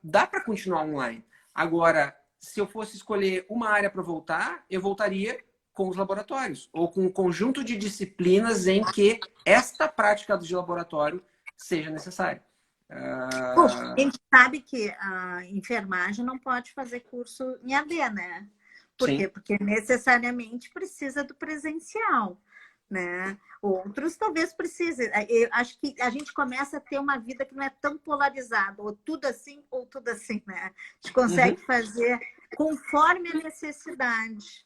Speaker 2: dá para continuar online. Agora, se eu fosse escolher uma área para voltar, eu voltaria com os laboratórios, ou com um conjunto de disciplinas em que esta prática de laboratório seja necessária.
Speaker 1: Bom, a gente sabe que a enfermagem não pode fazer curso em AD, né? Por quê?
Speaker 2: Sim.
Speaker 1: Porque necessariamente precisa do presencial, né? Outros talvez precisem. Eu acho que a gente começa a ter uma vida que não é tão polarizada, ou tudo assim, né? A gente
Speaker 2: Uhum.
Speaker 1: consegue fazer conforme a necessidade.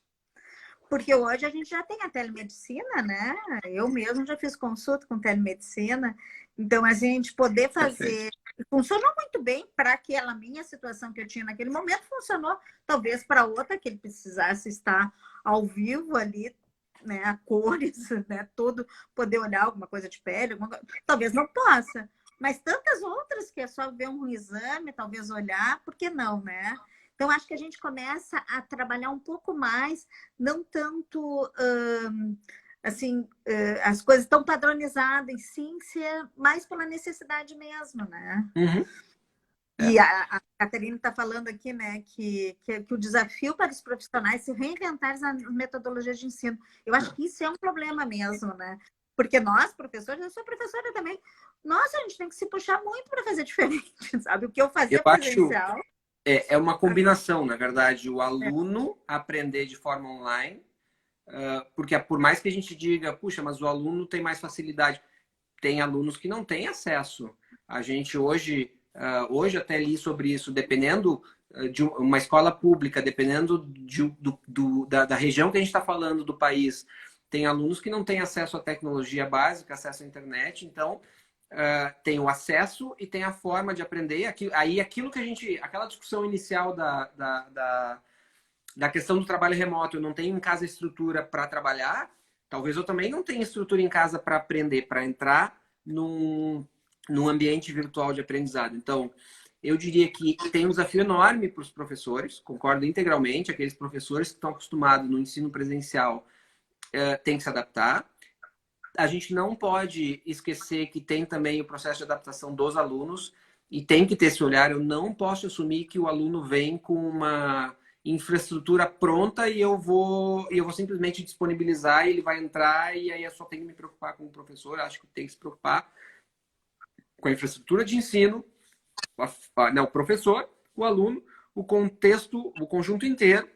Speaker 1: Porque hoje a gente já tem a telemedicina, né? Eu mesmo já fiz consulta com telemedicina. Então, a gente poder
Speaker 2: Perfeito.
Speaker 1: fazer. Funcionou muito bem para aquela minha situação que eu tinha naquele momento, funcionou talvez para outra que ele precisasse estar ao vivo ali, né? A cores, né? Todo, poder olhar alguma coisa de pele, talvez não possa. Mas tantas outras que é só ver um exame, talvez olhar, por que não, né? Então, acho que a gente começa a trabalhar um pouco mais, não tanto assim, as coisas estão padronizadas, sim, ser mais pela necessidade mesmo, né?
Speaker 2: Uhum.
Speaker 1: E a Caterina está falando aqui, né, que o desafio para os profissionais se reinventarem as metodologias de ensino. Eu acho que isso é um problema mesmo, né? Porque nós, professores, eu sou professora também, nossa, a gente tem que se puxar muito para fazer diferente, sabe? O que eu
Speaker 2: Eu
Speaker 1: fazia
Speaker 2: acho
Speaker 1: presencial.
Speaker 2: é uma combinação, na verdade, o aluno aprender de forma online, porque por mais que a gente diga, puxa, mas o aluno tem mais facilidade, tem alunos que não têm acesso. A gente hoje até li sobre isso, dependendo de uma escola pública, dependendo da região que a gente está falando do país, tem alunos que não têm acesso à tecnologia básica, acesso à internet, então tem o acesso e tem a forma de aprender. Aí aquilo que aquela discussão inicial da questão do trabalho remoto, eu não tenho em casa estrutura para trabalhar, talvez eu também não tenha estrutura em casa para aprender, para entrar num ambiente virtual de aprendizado. Então, eu diria que tem um desafio enorme para os professores, concordo integralmente, aqueles professores que estão acostumados no ensino presencial têm que se adaptar. A gente não pode esquecer que tem também o processo de adaptação dos alunos e tem que ter esse olhar. Eu não posso assumir que o aluno vem com uma infraestrutura pronta e eu vou simplesmente disponibilizar e ele vai entrar e aí eu só tenho que me preocupar com o professor. Acho que tem que se preocupar com a infraestrutura de ensino, o professor, o aluno, o contexto, o conjunto inteiro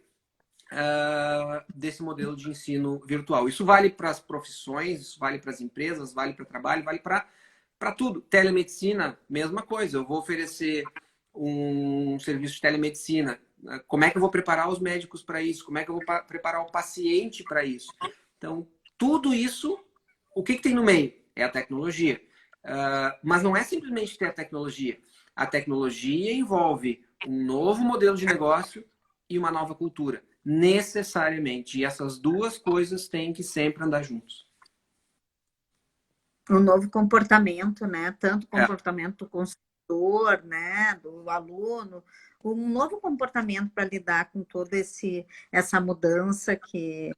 Speaker 2: desse modelo de ensino virtual. Isso vale para as profissões, isso vale para as empresas, vale para o trabalho, vale para tudo. Telemedicina, mesma coisa. Eu vou oferecer um serviço de telemedicina. Como é que eu vou preparar os médicos para isso? Como é que eu vou preparar o paciente para isso? Então, tudo isso, o que tem no meio? É a tecnologia. Mas não é simplesmente ter a tecnologia. A tecnologia envolve um novo modelo de negócio e uma nova cultura. Necessariamente. E essas duas coisas têm que sempre andar juntos.
Speaker 1: Um novo comportamento, né? Tanto comportamento do consumidor, né? Do aluno, um novo comportamento para lidar com toda essa mudança que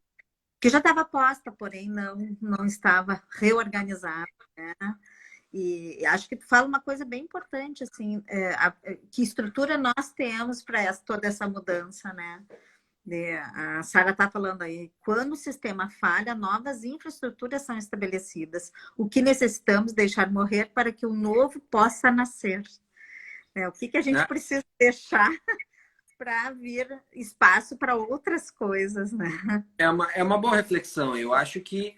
Speaker 1: já estava posta, porém não estava reorganizada, né? E acho que tu fala uma coisa bem importante, assim, que estrutura nós temos para toda essa mudança, né? A Sara está falando aí, quando o sistema falha, novas infraestruturas são estabelecidas. O que necessitamos deixar morrer para que o novo possa nascer. O que a gente precisa deixar para vir espaço para outras coisas, né?
Speaker 2: É uma boa reflexão. Eu acho que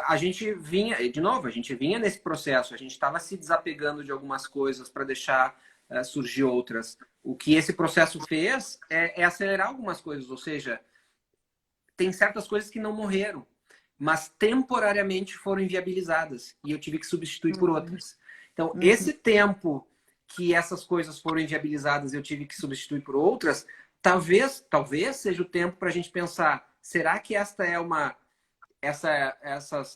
Speaker 2: a gente vinha, de novo, a gente vinha nesse processo, a gente estava se desapegando de algumas coisas para deixar surgir outras. O que esse processo fez é acelerar algumas coisas, ou seja, tem certas coisas que não morreram, mas temporariamente foram inviabilizadas e eu tive que substituir por outras. Então, esse tempo que essas coisas foram inviabilizadas e eu tive que substituir por outras, talvez seja o tempo para a gente pensar, será que esta é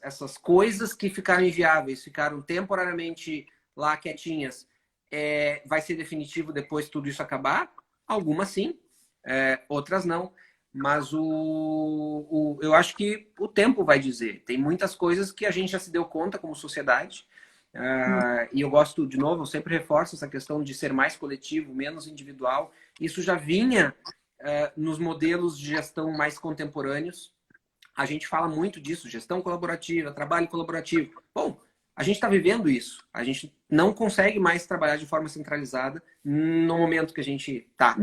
Speaker 2: essas coisas que ficaram inviáveis, ficaram temporariamente lá quietinhas, vai ser definitivo depois tudo isso acabar? Algumas sim, outras não. Mas eu acho que o tempo vai dizer. Tem muitas coisas que a gente já se deu conta como sociedade. E eu gosto, de novo, eu sempre reforço essa questão de ser mais coletivo, menos individual. Isso já vinha nos modelos de gestão mais contemporâneos. A gente fala muito disso, gestão colaborativa, trabalho colaborativo. Bom, a gente está vivendo isso. A gente não consegue mais trabalhar de forma centralizada no momento que a gente está.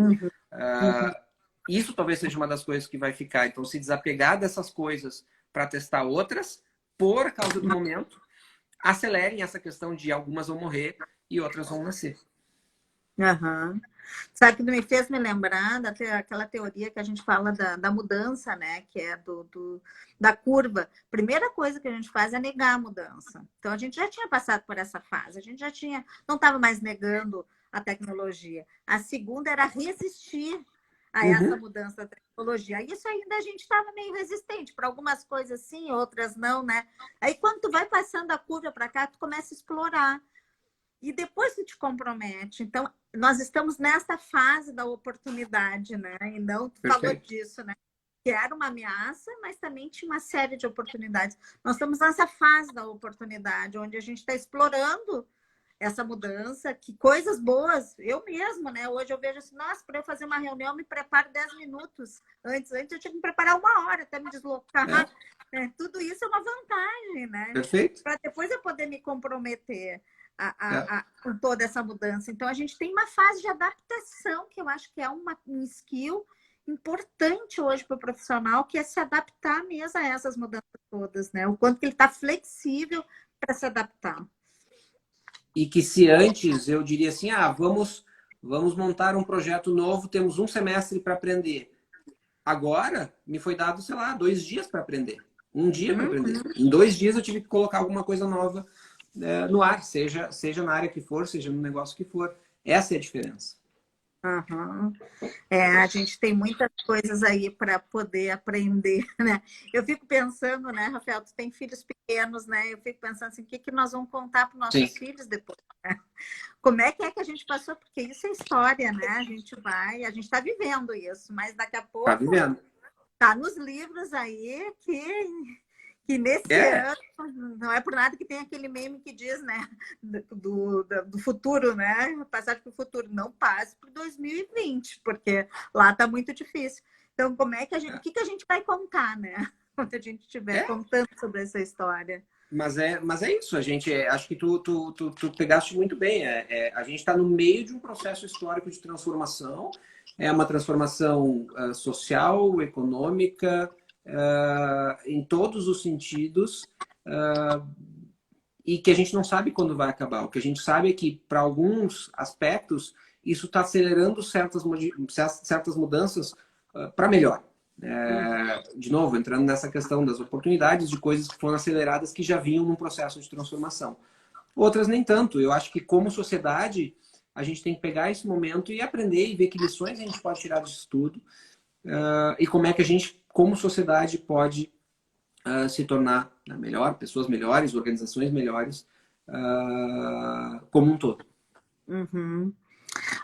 Speaker 2: Isso talvez seja uma das coisas que vai ficar. Então, se desapegar dessas coisas para testar outras, por causa do momento, acelerem essa questão de algumas vão morrer e outras vão nascer.
Speaker 1: Uhum. Sabe que me fez me lembrar daquela teoria que a gente fala da mudança, né? Que é da curva. Primeira coisa que a gente faz é negar a mudança. Então, a gente já tinha passado por essa fase, a gente já tinha, não estava mais negando a tecnologia. A segunda era resistir a essa mudança da tecnologia. Isso ainda a gente estava meio resistente. Para algumas coisas sim, outras não, né? Aí, quando tu vai passando a curva para cá, tu começa a explorar. E depois tu te compromete. Então, nós estamos nessa fase da oportunidade, né? E não, tu falou disso, né? Que era uma ameaça, mas também tinha uma série de oportunidades. Nós estamos nessa fase da oportunidade, onde a gente está explorando essa mudança, que coisas boas, eu mesma, né? Hoje eu vejo assim, nossa, para eu fazer uma reunião, eu me preparo 10 minutos. Antes eu tinha que me preparar 1 hora até me deslocar.
Speaker 2: É,
Speaker 1: Tudo isso é uma vantagem, né?
Speaker 2: perfeito.
Speaker 1: Para depois eu poder me comprometer
Speaker 2: É.
Speaker 1: com toda essa mudança. Então, a gente tem uma fase de adaptação, que eu acho que é um skill importante hoje para o profissional, que é se adaptar mesmo a essas mudanças todas, né? O quanto que ele está flexível para se adaptar.
Speaker 2: E que se antes eu diria assim, vamos montar um projeto novo, temos um semestre para aprender. Agora me foi dado, sei lá, 2 dias para aprender. Um dia para aprender. Em 2 dias eu tive que colocar alguma coisa nova no ar, seja na área que for, seja no negócio que for. Essa é a diferença.
Speaker 1: Uhum. A gente tem muitas coisas aí para poder aprender, né? Eu fico pensando, né, Rafael, tu tem filhos pequenos, né? Eu fico pensando assim, o que nós vamos contar para os
Speaker 2: Sim.
Speaker 1: nossos filhos depois, né? Como é que a gente passou? Porque isso é história, né? A gente está vivendo isso, mas daqui a
Speaker 2: Tá
Speaker 1: pouco
Speaker 2: vivendo.
Speaker 1: tá nos livros aí que nesse
Speaker 2: É,
Speaker 1: ano, não é por nada que tem aquele meme que diz, né, do futuro, né, passagem para o futuro, não passe para 2020, porque lá tá muito difícil. Então, como é que o que a gente vai contar, né, quando a gente estiver
Speaker 2: é.
Speaker 1: contando sobre essa história?
Speaker 2: Mas é isso, a gente, acho que tu pegaste muito bem. A gente está no meio de um processo histórico de transformação. É uma transformação social, econômica, em todos os sentidos, e que a gente não sabe quando vai acabar. O que a gente sabe é que, para alguns aspectos, isso está acelerando certas mudanças para melhor. De novo, entrando nessa questão das oportunidades de coisas que foram aceleradas que já vinham num processo de transformação. Outras nem tanto. Eu acho que, como sociedade, a gente tem que pegar esse momento e aprender e ver que lições a gente pode tirar disso tudo e como é que a gente, como sociedade, pode se tornar melhor, pessoas melhores, organizações melhores, como um todo.
Speaker 1: Uhum.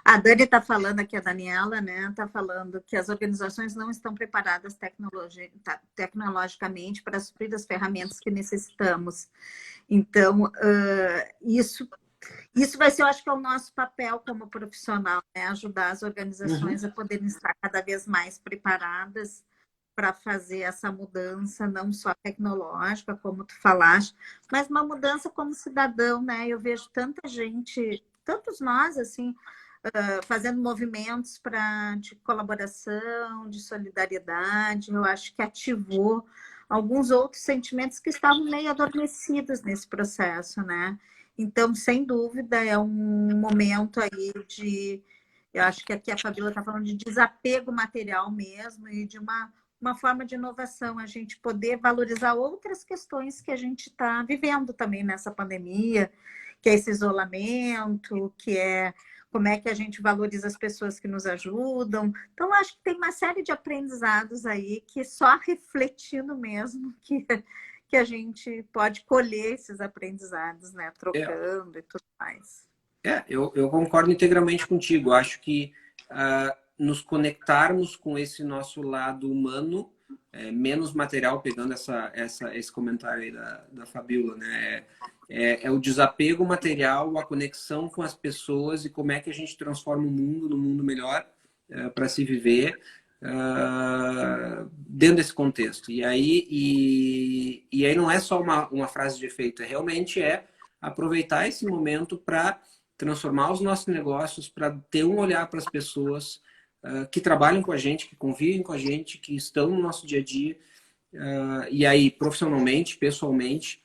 Speaker 1: A Dani está falando aqui, a Daniela, né? Está falando que as organizações não estão preparadas tecnologicamente para suprir as ferramentas que necessitamos. Então, isso vai ser, eu acho que é o nosso papel como profissional, né? Ajudar as
Speaker 2: Uhum.
Speaker 1: organizações a poderem estar cada vez mais preparadas para fazer essa mudança, não só tecnológica, como tu falaste, mas uma mudança como cidadão, né? Eu vejo tanta gente, tantos nós, assim, fazendo movimentos de colaboração, de solidariedade. Eu acho que ativou alguns outros sentimentos que estavam meio adormecidos nesse processo, né? Então, sem dúvida, é um momento aí eu acho que aqui a Fabíola está falando de desapego material mesmo e de uma forma de inovação, a gente poder valorizar outras questões que a gente está vivendo também nessa pandemia, que é esse isolamento, que é como é que a gente valoriza as pessoas que nos ajudam. Então, acho que tem uma série de aprendizados aí que só refletindo mesmo que a gente pode colher esses aprendizados, né?
Speaker 2: É,
Speaker 1: Trocando e tudo mais.
Speaker 2: eu concordo integralmente contigo. Acho que nos conectarmos com esse nosso lado humano, menos material, pegando esse comentário aí da Fabíola, né? É o desapego material, a conexão com as pessoas e como é que a gente transforma o mundo num mundo melhor para se viver dentro desse contexto. E aí não é só uma frase de efeito, realmente aproveitar esse momento para transformar os nossos negócios, para ter um olhar para as pessoas que trabalham com a gente, que convivem com a gente, que estão no nosso dia a dia, e aí profissionalmente, pessoalmente,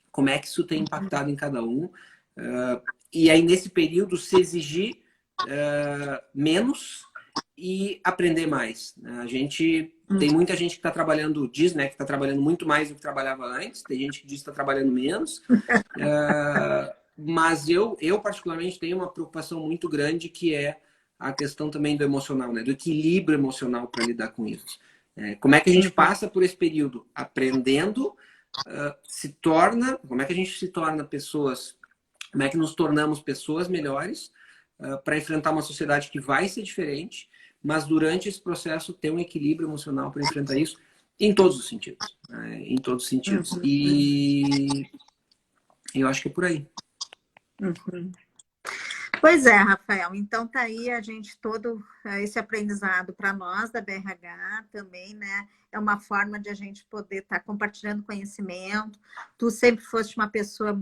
Speaker 2: como é que isso tem impactado em cada um. E aí nesse período se exigir menos e aprender mais. A gente tem muita gente que está trabalhando, diz, né, que está trabalhando muito mais do que trabalhava antes, tem gente que diz que está trabalhando menos. Mas eu particularmente tenho uma preocupação muito grande que é a questão também do emocional, né? Do equilíbrio emocional para lidar com isso. Como é que a gente passa por esse período aprendendo, como é que a gente se torna pessoas, como é que nos tornamos pessoas melhores para enfrentar uma sociedade que vai ser diferente, mas durante esse processo ter um equilíbrio emocional para enfrentar isso em todos os sentidos, né? Em todos os sentidos. E eu acho que é por aí.
Speaker 1: Uhum. Pois é, Rafael. Então tá aí a gente todo esse aprendizado para nós da BRH também, né? É uma forma de a gente poder estar compartilhando conhecimento. Tu sempre foste uma pessoa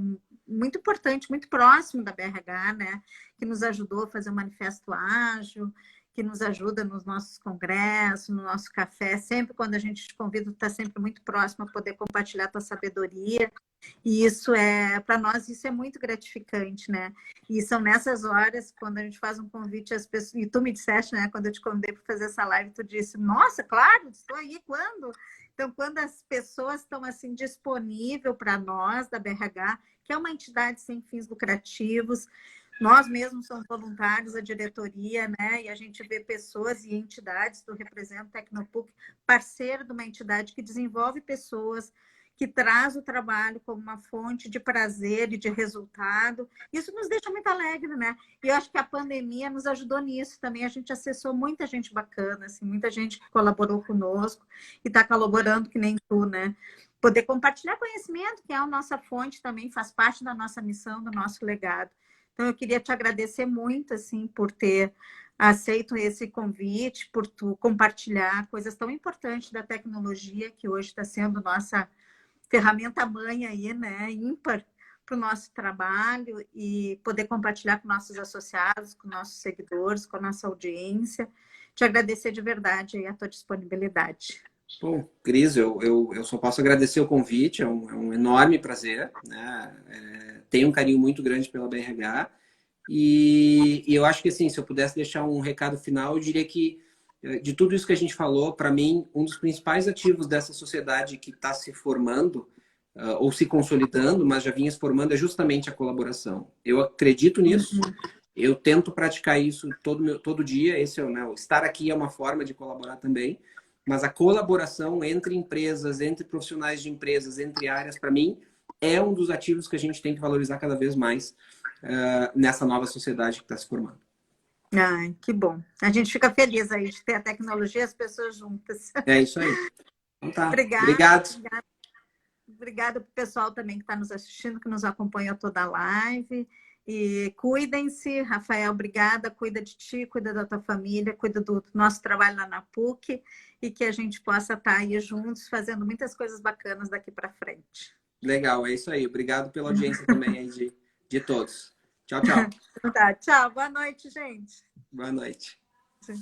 Speaker 1: muito importante, muito próximo da BRH, né? Que nos ajudou a fazer o manifesto ágil, que nos ajuda nos nossos congressos, no nosso café. Sempre quando a gente te convida, tu tá sempre muito próximo a poder compartilhar tua sabedoria. E isso para nós, isso é muito gratificante, né? E são nessas horas, quando a gente faz um convite às pessoas, e tu me disseste, né, quando eu te convidei para fazer essa live, tu disse, nossa, claro, estou aí, quando? Então, quando as pessoas estão assim disponível para nós, da BRH, que é uma entidade sem fins lucrativos, nós mesmos somos voluntários, a diretoria, né? E a gente vê pessoas e entidades, tu representa o Tecnopuc, parceiro de uma entidade que desenvolve pessoas, que traz o trabalho como uma fonte de prazer e de resultado. Isso nos deixa muito alegre, né? E eu acho que a pandemia nos ajudou nisso também. A gente acessou muita gente bacana, assim, muita gente que colaborou conosco e está colaborando que nem tu, né? Poder compartilhar conhecimento, que é a nossa fonte também, faz parte da nossa missão, do nosso legado. Então, eu queria te agradecer muito, assim, por ter aceito esse convite, por tu compartilhar coisas tão importantes da tecnologia, que hoje está sendo nossa ferramenta mãe aí, né, ímpar para o nosso trabalho e poder compartilhar com nossos associados, com nossos seguidores, com a nossa audiência. Te agradecer de verdade aí a tua disponibilidade.
Speaker 2: Bom, Cris, eu só posso agradecer o convite, é um enorme prazer, né? Tenho um carinho muito grande pela BRH e eu acho que, assim, se eu pudesse deixar um recado final, eu diria que, de tudo isso que a gente falou, para mim, um dos principais ativos dessa sociedade que está se formando, ou se consolidando, mas já vinha se formando, é justamente a colaboração. Eu acredito nisso, eu tento praticar isso todo dia, esse é, né, estar aqui é uma forma de colaborar também, mas a colaboração entre empresas, entre profissionais de empresas, entre áreas, para mim, é um dos ativos que a gente tem que valorizar cada vez mais nessa nova sociedade que está se formando.
Speaker 1: Ai, que bom. A gente fica feliz aí de ter a tecnologia e as pessoas juntas.
Speaker 2: É isso aí. Então tá.
Speaker 1: Obrigada.
Speaker 2: Obrigado.
Speaker 1: Obrigada para o pessoal também que está nos assistindo, que nos acompanhou toda a live. E cuidem-se, Rafael, obrigada. Cuida de ti, cuida da tua família, cuida do nosso trabalho lá na PUC e que a gente possa estar aí juntos fazendo muitas coisas bacanas daqui para frente.
Speaker 2: Legal, é isso aí. Obrigado pela audiência também aí de todos. Tchau, tchau.
Speaker 1: Tá, tchau, boa noite, gente.
Speaker 2: Boa noite.
Speaker 1: Sim.